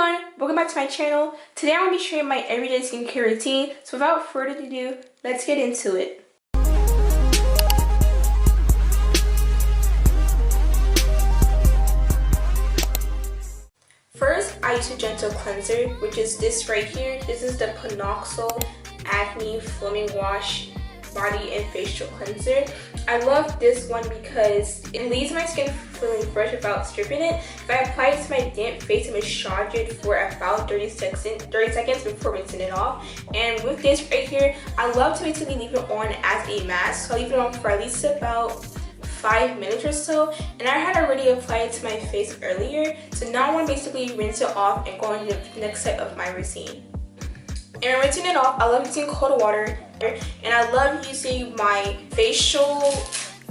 everyone, welcome back to my channel. Today I'm going to be sharing my everyday skincare routine. So without further ado, let's get into it. First, I use a gentle cleanser, which is this right here. This is the Panoxyl Acne Foaming Wash Body and Facial Cleanser. I love this one because it leaves my skin feeling fresh without stripping it. If I apply it to my damp face and massage it for about 30 seconds before rinsing it off. And with this right here, I love to basically leave it on as a mask. So I leave it on for at least about 5 minutes or so, and I had already applied it to my face earlier. So now I want to basically rinse it off and go on to the next step of my routine. And rinsing it off, I love using cold water, and I love using my facial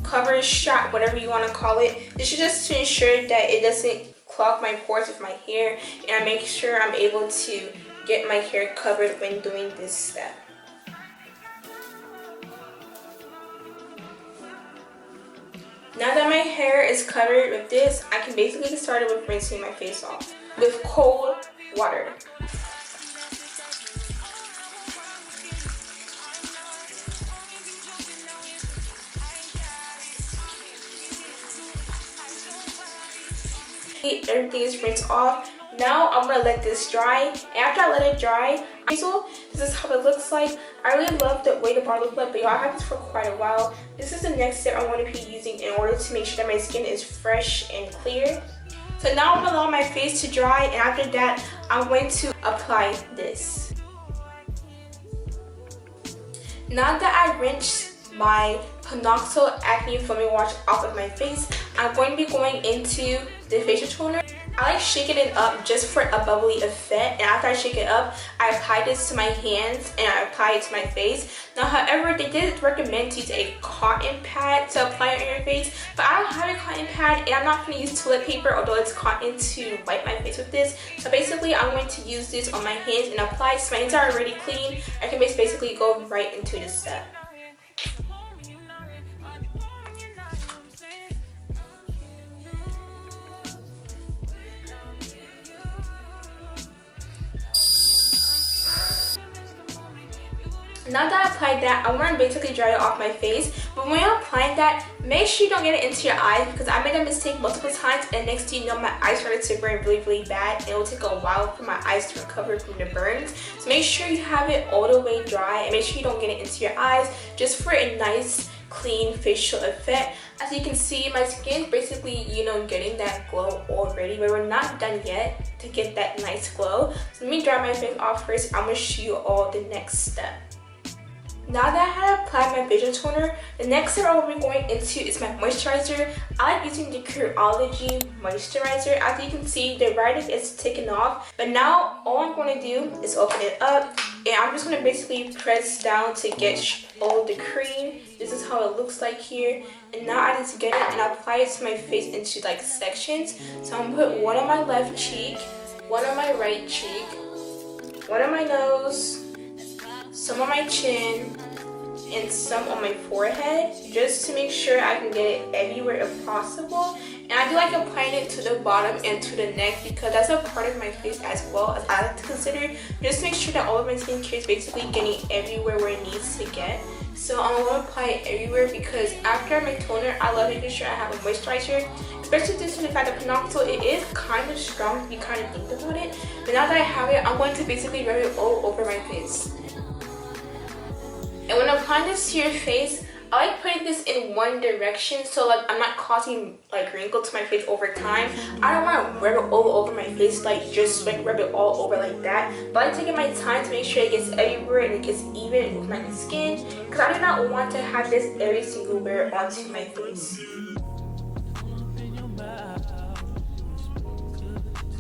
coverage shot, whatever you want to call it. This is just to ensure that it doesn't clog my pores with my hair, and I make sure I'm able to get my hair covered when doing this step. Now that my hair is covered with this, I can basically get started with rinsing my face off with cold water. Everything is rinsed off. Now I'm gonna let this dry, and after I let it dry, this is how it looks like. I really love the way the bar looks like, but y'all, I have this for quite a while. This is the next step I'm going to be using in order to make sure that my skin is fresh and clear. So now I'm gonna allow my face to dry, and after that I'm going to apply this. Now that I rinsed my Panoxyl Acne Foaming Wash off of my face, I'm going to be going into the facial toner. I like shaking it up just for a bubbly effect, and after I shake it up, I apply this to my hands and I apply it to my face. Now, however, they did recommend to use a cotton pad to apply it on your face, but I don't have a cotton pad, and I'm not going to use toilet paper, although it's cotton, to wipe my face with this. So basically, I'm going to use this on my hands and apply it. So my hands are already clean. I can basically go right into this step. Now that I applied that, I want to basically dry it off my face. But when you're applying that, make sure you don't get it into your eyes, because I made a mistake multiple times, and next thing you know, my eyes started to burn really bad, and it will take a while for my eyes to recover from the burns. So make sure you have it all the way dry, and make sure you don't get it into your eyes, just for a nice clean facial effect. As you can see, my skin is basically, getting that glow already, but we're not done yet to get that nice glow. So let me dry my face off first. I'm going to show you all the next step. Now that I had applied my facial toner, the next step I will be going into is my moisturizer. I like using the Curology moisturizer. As you can see, the writing is taken off, but now all I'm going to do is open it up, and I'm just going to basically press down to get all the cream. This is how it looks like here, and now I just get it and apply it to my face into like sections. So I'm going to put one on my left cheek, one on my right cheek, one on my nose, some on my chin, and some on my forehead, just to make sure I can get it everywhere if possible. And I do like applying it to the bottom and to the neck, because that's a part of my face as well, as I like to consider, just to make sure that all of my skincare is basically getting everywhere where it needs to get. So I'm going to apply it everywhere, because after my toner, I love making sure I have a moisturizer, especially due to the fact that Panoxyl, it is kind of strong if you kind of think about it. But now that I have it, I'm going to basically rub it all over my face. And when applying this to your face, I like putting this in one direction, so like I'm not causing like wrinkles to my face over time. I don't want to rub it all over my face, like just like rub it all over like that. But I'm taking my time to make sure it gets everywhere and it gets even with my skin, because I do not want to have this every single wear onto my face.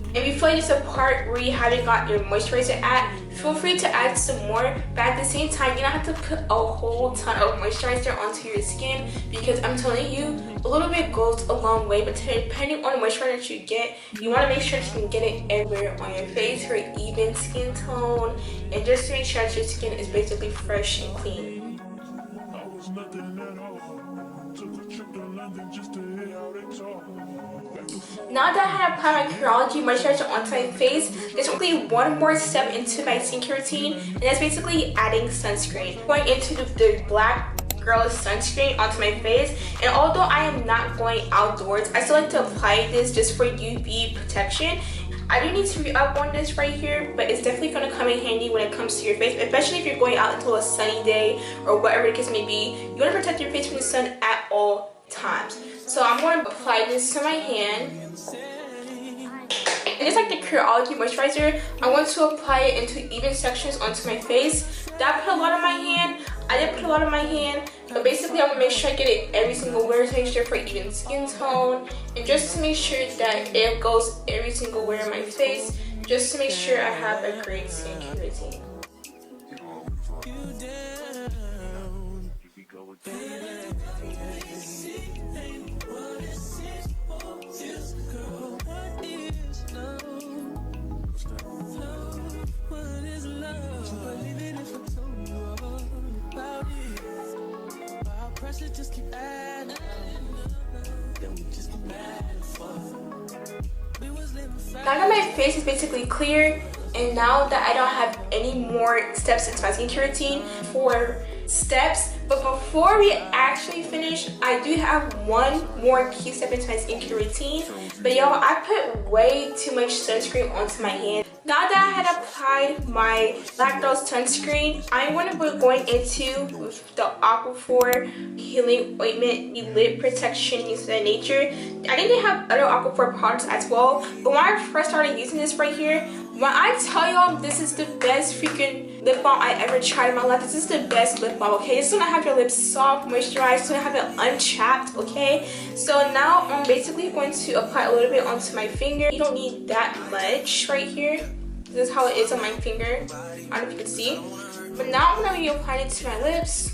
And if you feel like it's a part where you haven't got your moisturizer at, feel free to add some more, but at the same time, you don't have to put a whole ton of moisturizer onto your skin, because I'm telling you, a little bit goes a long way. But depending on the moisturizer that you get, you want to make sure that you can get it everywhere on your face for an even skin tone, and just to make sure that your skin is basically fresh and clean. Now that I have applied my Curology moisturizer onto my face, there's only one more step into my skincare routine, and that's basically adding sunscreen. Going into the Black Girl sunscreen onto my face, and although I am not going outdoors, I still like to apply this just for UV protection. I do need to re-up on this right here, but it's definitely going to come in handy when it comes to your face, especially if you're going out into a sunny day or whatever the case may be. You want to protect your face from the sun at all times. So I'm going to apply this to my hand. And just like the Curology moisturizer, I want to apply it into even sections onto my face. Did I put a lot on my hand? I did put a lot on my hand, but basically I'm going to make sure I get it every single where to make sure for even skin tone, and just to make sure that it goes every single where in my face, just to make sure I have a great skincare routine. Now that my face is basically clear, and now that I don't have any more steps into my skincare routine, 4 steps, but before we actually finish, I do have one more key step into my skincare routine. But y'all, I put way too much sunscreen onto my hand. Now that I had applied my Black Girl sunscreen, I'm going to be going into the Aquaphor Healing Ointment Lip Protection, things of that nature. I think they have other Aquaphor products as well, but when I first started using this right here, when I tell y'all this is the best freaking lip balm I ever tried in my life, this is the best lip balm, okay? It's gonna have your lips soft, moisturized, it's gonna have it unchapped, okay? So now I'm basically going to apply a little bit onto my finger. You don't need that much right here. This is how it is on my finger. I don't know if you can see. But now I'm gonna be applying it to my lips.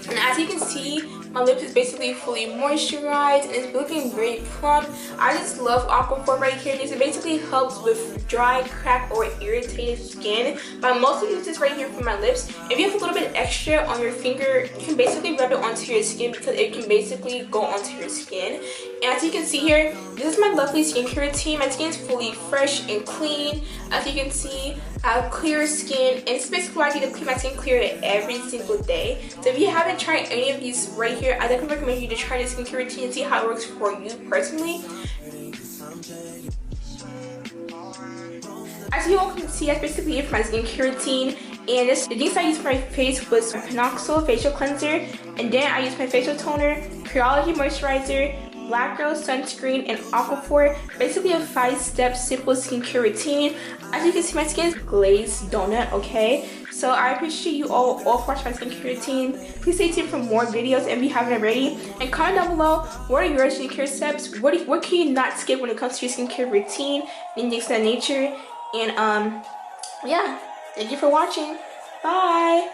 And as you can see, my lips is basically fully moisturized and it's looking very plump. I just love Aquaphor right here. This basically helps with dry, cracked, or irritated skin. But I mostly use this right here for my lips. If you have a little bit extra on your finger, you can basically rub it onto your skin because it can basically go onto your skin. And as you can see here, this is my lovely skincare routine. My skin is fully fresh and clean. As you can see, I have clear skin, and it's basically why I need to clean my skin clear every single day. So if you haven't tried any of these right here, I definitely recommend you to try this skincare routine and see how it works for you personally. As you all can see, that's basically it for my skincare routine. And the things I used for my face was Panoxyl facial cleanser, and then I used my facial toner, Curology moisturizer, Black Girl sunscreen, and Aquaphor. Basically a 5-step simple skincare routine. As you can see, my skin is glazed donut, okay? So I appreciate you all for watching my skincare routine. Please stay tuned for more videos if you haven't already. And comment down below, what are your skincare steps? What can you not skip when it comes to your skincare routine and things of that nature? And yeah, thank you for watching. Bye.